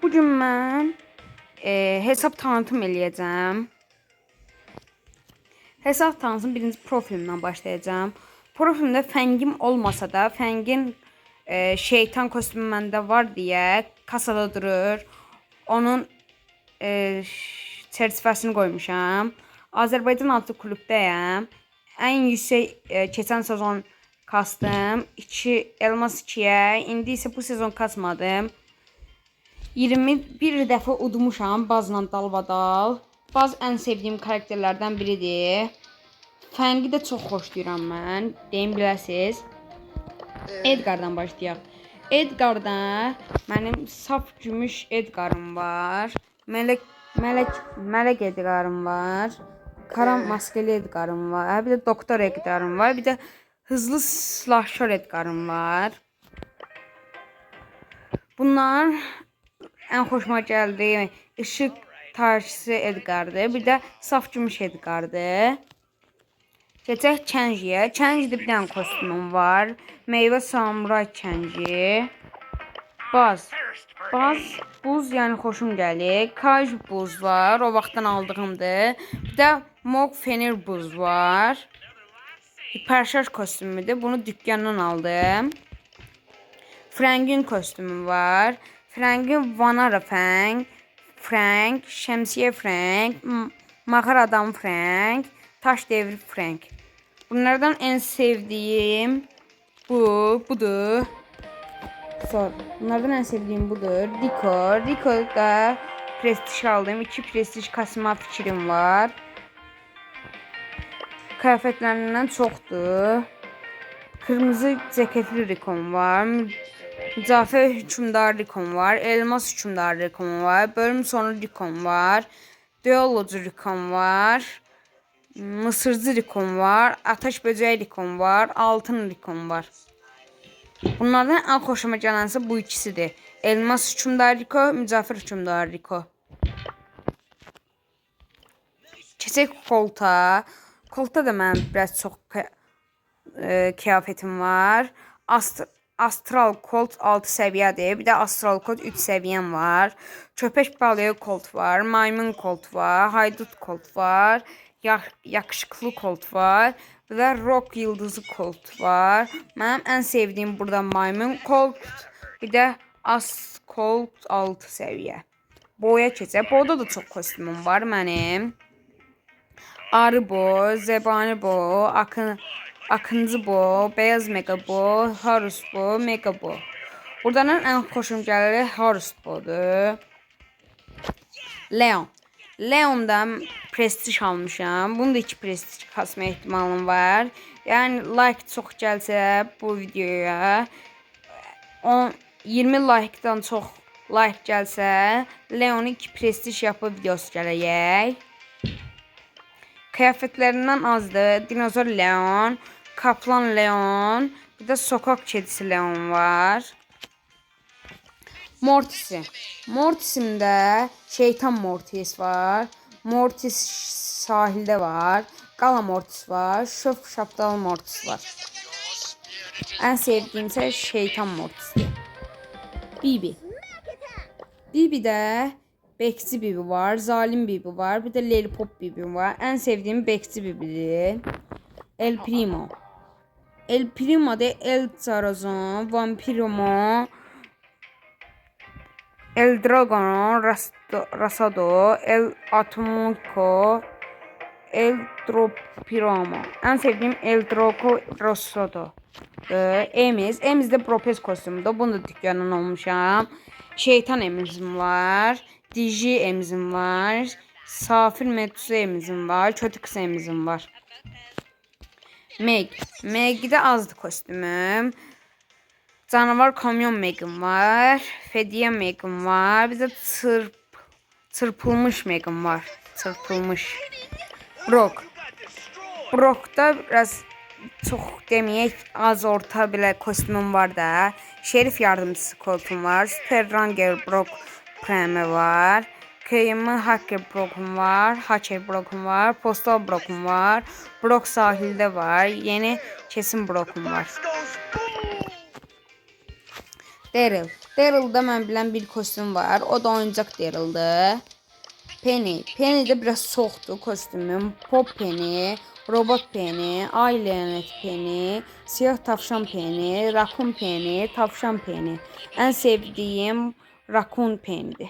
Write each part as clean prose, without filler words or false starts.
Bugün mən hesab tanıtım eləyəcəm. Hesab tanıtım birinci profilimdən başlayacağım. Profilimdə fəngim olmasa da, fəngin şeytan kostümü məndə var deyə kasada durur. Onun çərçivəsini qoymuşam. Azərbaycan adlı klubdayam. Ən yüksək keçən sezon kastım. 2 elmas 2-yə. İndi isə bu sezon kasmadım. 21 dəfə udmuşam bazla dalbadal. Baz ən sevdiyim karakterlərdən biridir. Fəngi də çox xoşlayıram mən. Deyim biləsiniz. Edgar'dan başlayaq. Edgar'da mənim saf gümüş Edgar'ım var. Mələk Edgar'ım var. Kara maskeli Edgar'ım var. Bir de doktor Edgar'ım var. Bir de hızlı slasher Edgar'ım var. Bunlar ən xoşuma gəldi. Işıq tarihçisi Edgar'dır. Bir de saf gümüş Edgar'dır. Keçək Kenji'ye. Kenji'de bir tane kostümüm var. Meyve samuray Kenji. Baz. Buz yani xoşum gəlir. Kaj buz var. O vaxtdan aldığımdır. Bir de Mog Fenir buz var. Hiperşarj kostümüdür. Bunu dükkandan aldım. Frank'in kostümü var. Frank'in Vanara Frank, Şemsiye Frank, Mağara Adam Frank, Taş Devri Frank. Bunlardan en sevdiğim budur. Bunlardan en sevdiğim budur. Rico'da prestij aldım. 2 prestij kasma fikrim var. Kıyafetlerinden çoxdur. Kırmızı ceketli Rico'm var. Mücafir hükümdar Rico'm var. Elmas hükümdar Rico'm var. Bölüm sonu Rico'm var. Duology Rico'm var. Mısırcı Rico'm var. Ateş böceği Rico'm var. Altın Rico'm var. Bunlardan en xoşuma gələnsə bu ikisidir. Elmas hükümdar Rico, Mücafir hükümdar Rico. Keçək Colt'a. Colt'ta da mənim biraz çox kıyafetim var. Astral Colt 6 səviyyədir. Bir de Astral Colt 3 səviyyəm var. Köpək balığı Colt var. Maymun Colt var. Haydut Colt var. Yakışıklı Colt var. Bir de Rock yıldızı Colt var. Mənim ən sevdiyim burada Maymun Colt. Bir de As Colt 6 səviyyə. Boya keçək. Boyda da çox kostümüm var mənim. Arı bo, Zebani bo, Akıncı bo, Beyaz Mega bo, Horus bo, Mega bo. Buradan en xoşum gəlir Horus bodur. Leon'dan prestij almışam. Bunu da 2 prestij kasma ehtimalım var. Yani like çox gəlsə bu videoya 20 like'dan çox like gəlsə Leon'u 2 prestij yapıb videosu gələcək. Kıyafetlerinden azdır. Dinozor Leon, Kaplan Leon, bir de sokak kedisi Leon var. Mortis'imde şeytan Mortis var. Mortis sahilde var. Gala Mortis var. Şöf şaptalı Mortis var. En sevdiğimse şeytan Mortis'tir. Bibi'de Bekçi Bibi var, Zalim Bibi var, bir de Lollipop Bibi var. En sevdiğim Bekçi Bibi'dir. El Primo de El Zarazon, Vampirimo, El Dragon, Rasado, El Atomico, El Dropiramo. En sevdiğim El Drogo Rosado. Emiz de Propez kostümüdür. Bunu da dükkandan olmuşam. Şeytan emizim var. DJ emizim var. Safir Medusa emizim var. Kötü kız emizim var. Meg'de azdı kostümüm. Canavar kamyon Meg'im var. Fediye Meg'im var. Bir de çırpılmış Meg'im var. Çırpılmış. Brock'da biraz çok demeyek az orta bile kostümüm var da. Şerif yardımcısı koltuğum var. Super Ranger Brock Prime var. Köyümü Hacker Brock'um var. Hacker Brock'um var. Postal Brock'um var. Brock sahilde var. Yeni kesim Brock'um var. Daryl. Daryl'da mən bilən bir kostyum var. O da oyuncaq Daryl'dır. Penny. Penny de biraz soğuktu kostümüm. Pop Penny, Robot Penny, Ay Lanet Penny, Siyah Tavşan Penny, Raccoon Penny, Tavşan Penny. En sevdiğim Raccoon Penny'di.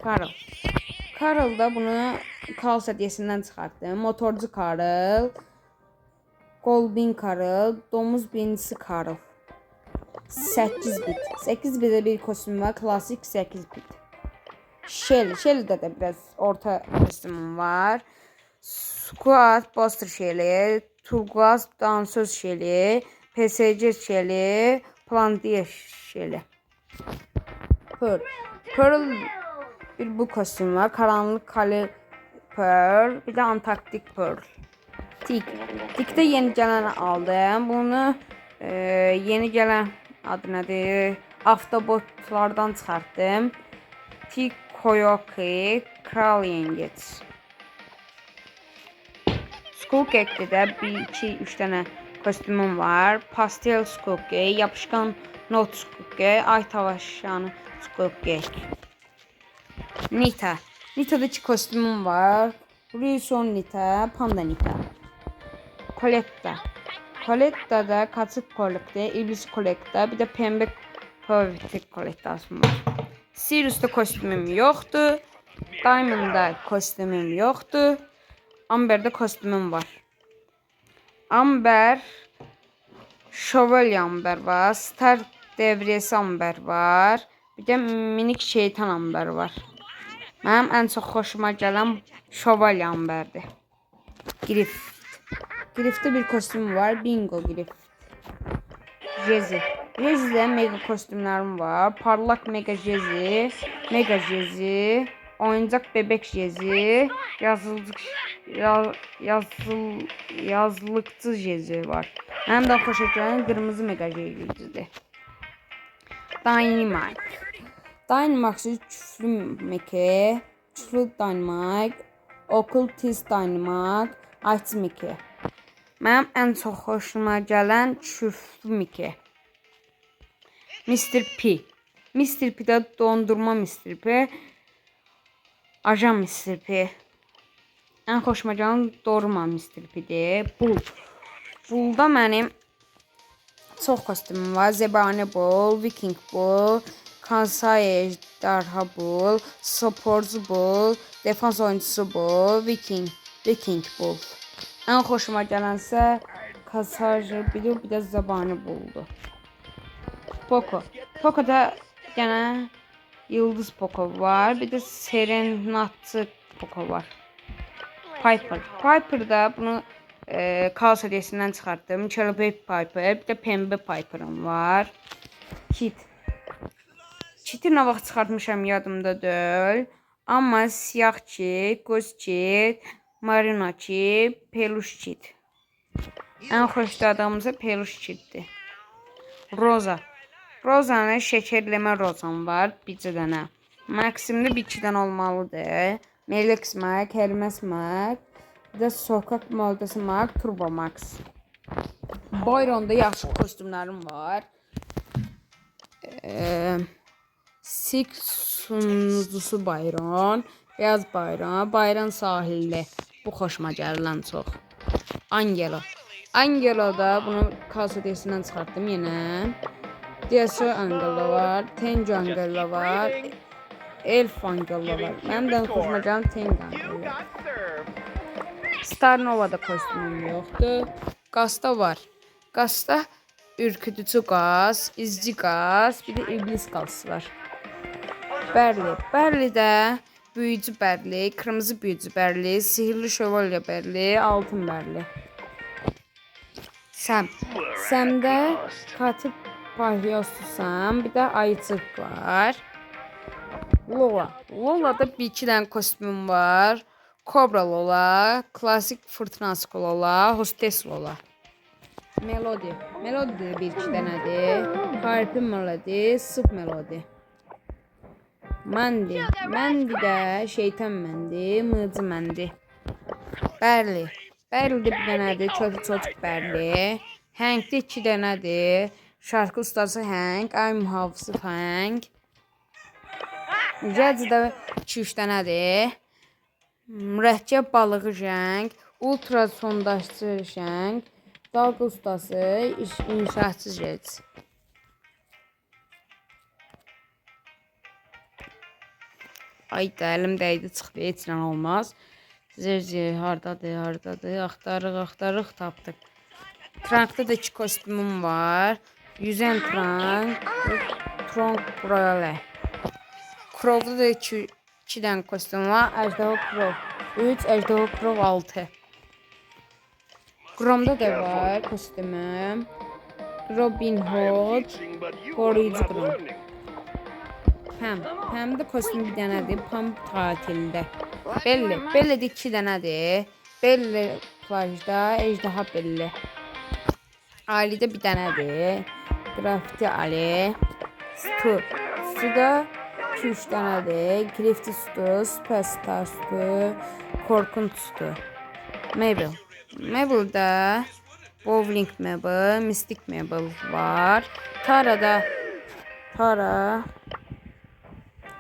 Carl. Carl da bunu Carl hediyesinden çıxartdım. Motorcu Carl, Golden Carl, Domuz Birincisi Carl. 8 bit. 8 bit'e bir kostüm var. Klasik 8 bit. Shelly. Shelly'de de biraz orta kostümüm var. Squad Buster Shelly, Turquoise Dansöz Shelly, PSC Shelly, Plantier Shelly. Pearl. Pearl bir bu kostüm var. Karanlık Kale Pearl, bir de Antarktik Pearl. Tik. Tik'te yeni gələni aldım. Bunu yeni gələn adı nədir? Avtobotlardan çıxartdım. Tik Koyoki, Kral Yengeç. Skull Cake'de de 1, 2, 3 tane kostümüm var. Pastel Skull Cake, yapışkan Not Skull Cake, Ay Tavaşanı Skull Cake. Nita. Nita'da 2 kostümüm var. Wilson Nita, Panda Nita. Coletta. Coletta'da Kaçık Coletta, İblis Coletta, bir de Pembe Poetic Coletta'sı var. Sirius'ta kostümüm yoktu. Diamond'da kostümüm yoktu. Amber'de kostümüm var. Amber, Şövalye Amber var. Star Devriyesi Amber var. Bir de minik şeytan Amber var. Mənim ən çox xoşuma gələn Şövalye Amber'dir. Grift. Grift'te bir kostüm var. Bingo Grift. Jezi. Jezi'de mega kostümlerim var. Parlak mega Jezi, mega Jezi, oyuncak bebek Jezi, yazlıkçı Jezi var. Hem de xoşa gələn kırmızı mega Jezi'dir. Dynamite. Dynamite küflü meke, küflü Dynamite, Occultist Dynamite, Ice Mike. Mənim ən çox xoşuma gələn küflü mike. Mr. P. Mr. P'də dondurma Mr. P. Ajan Mr. P. Ən xoşuma gələn doğrama Mr. P'dir. Bull. Bull'da mənim çox kostümüm var. Zebani Bull, Viking Bull, Kansai Ejderha Bull, Sporcu Bull, Defans oyuncusu Bull, Viking Bull. Ən xoşuma gələnsə Kansai Bull, bir də Zebani Bull'dur. Poco. Poco'da gene Yıldız Poco var. Bir de Serenatçı Poco var. Piper. Piper'da bunu Kaos hediyesinden çıkarttım. Kelebek Piper. Bir de Pembe Piper'ım var. Kit. Kit'i ne vaxt çıkartmışam yadımda değil. Ama siyah kit, göz kit, marina kit, peluş kit. En xoşladığımızda peluş kitdir. Rosa. Rozanın şekerleme rozam var. Bircə dənə. Maximdə 2 dənə olmalıdır. Melix Max, Hermes Max, bir də Sokak Moldası Max, Turbo Max. Byron'da yaxşı kostümlərim var. Six sunucusu Byron, Beyaz Byron, Bayram sahildə. Bu xoşuma gələn çox. Angelo. Angelo'da bunu kasetesinden çıkarttım yine. DSO Angelo var, Tenjo Angelo var, Elf Angelo var. Benim de hoşuma gelen Tenjo Angelo var. Star Nova'da kostümüm yoktu. Gaz'da var. Gaz'da ürkütücü gaz, izci gaz, bir de iblis gaz var. Berli. Berli'de büyücü Berli, kırmızı büyücü Berli, sihirli şövalye Berli, altın Berli. Sam. Sam'da katip Pahyoslu Sam, bir de ayıcık var. Lola. Lola'da bir 2 tane kostümüm var. Kobra Lola, klasik fırtınası Lola, hostes Lola. Melody. Melody de bir 2 tanedir. Harpy Melody, Sıp Melody. Mandy. Mandy de şeytan Mandy, mığcı Mandy. Berli. Berli de bir dənədir, çocuk Berli. Hank'da 2 dənədir. Şarkı ustası Hank, ay mühafızı Hank. Jazz da 2-3 dənədir. Mürəkkəb balığı Hank, ultra sondajçı Hank, dalga ustası, inşaatçı Jazz. Ay da əlim dəydi, çıxdı, heç nə olmaz. Zerzi hardadır, axtarıq, tapdıq. Trankda da 2 kostümüm var. Yüzən Trank, Tronk Royale. Crow'da da 2 dənə kostüm var. Əjdaha Crow 3, Əjdaha Crow 6. Gromda da var kostümüm. Robin Hood, Koruyucu Grom. Həm də kostüm bir dənədir. Pamuk tatildə. Belli də 2 dənədir. Belli plajda, Əjdaha Belli. Ali'de bir dənədir. Grafiti Ali. Stu da 2-3 dənədir. Grafiti Stu, Superstar Stu, Korkunç Stu. Mabel da Bowling Mabel, Mystic Mabel var. Tara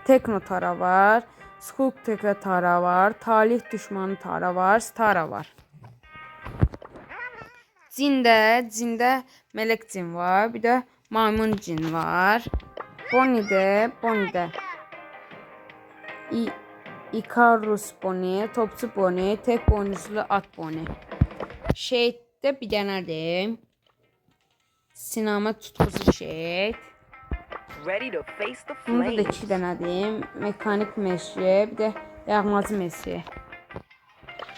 Tekno Tara var. Skulk Tekno Tara var. Talih Düşmanı Tara var. Stara var. Cində Melek Cin var. Bir də Maymun Cin var. Bonnie'de Icarus Bonnie, Topçu Bonnie, tek boynuzlu at Bonnie. Şeydə bir dənədir. Sinema tutqusu Şeyd. Bunda da 2 dənədir. Mekanik Messi, bir də yağmacı Messi.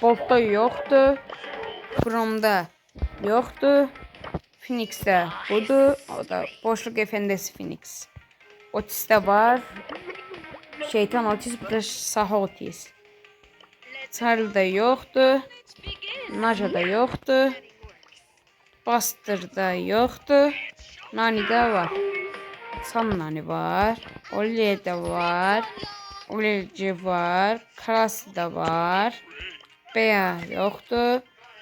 Boltda yoxdur. Chromda yoxdur. Phoenix'də budur. O da Boşluq Efendisi Phoenix. Otis'də var. Şeytan Otis, bir də Saha Otis. Charlie'da yoxdur. Naja'da yoxdur. Buster'da yoxdur. Nani'də var. Sam Nani var. Oli'de var. Oli'ci var. Krasi'da var. Bea yoxdur.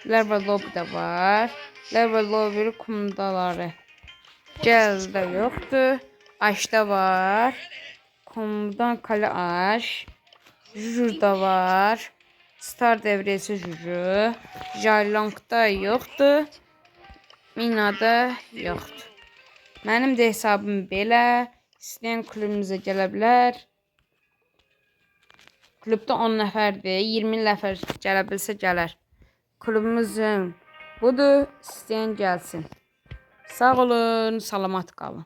Lerva Lobby'də var. Lerva Lobby kumdaları. Gel'də yoxdur. Aş'da var. Kumdan Kale Aş. Juju'da var. Star devresi Juju. Jalong'da yoxdur. Mina'da yoxdur. Mənim də hesabım belə. İstəyən klubumuza gələ bilər. Klubda 10 nəfərdir. 20 nəfər gələ bilsə gələr. Klubumuzun budur. İstəyən gəlsin. Sağ olun, salamat qalın.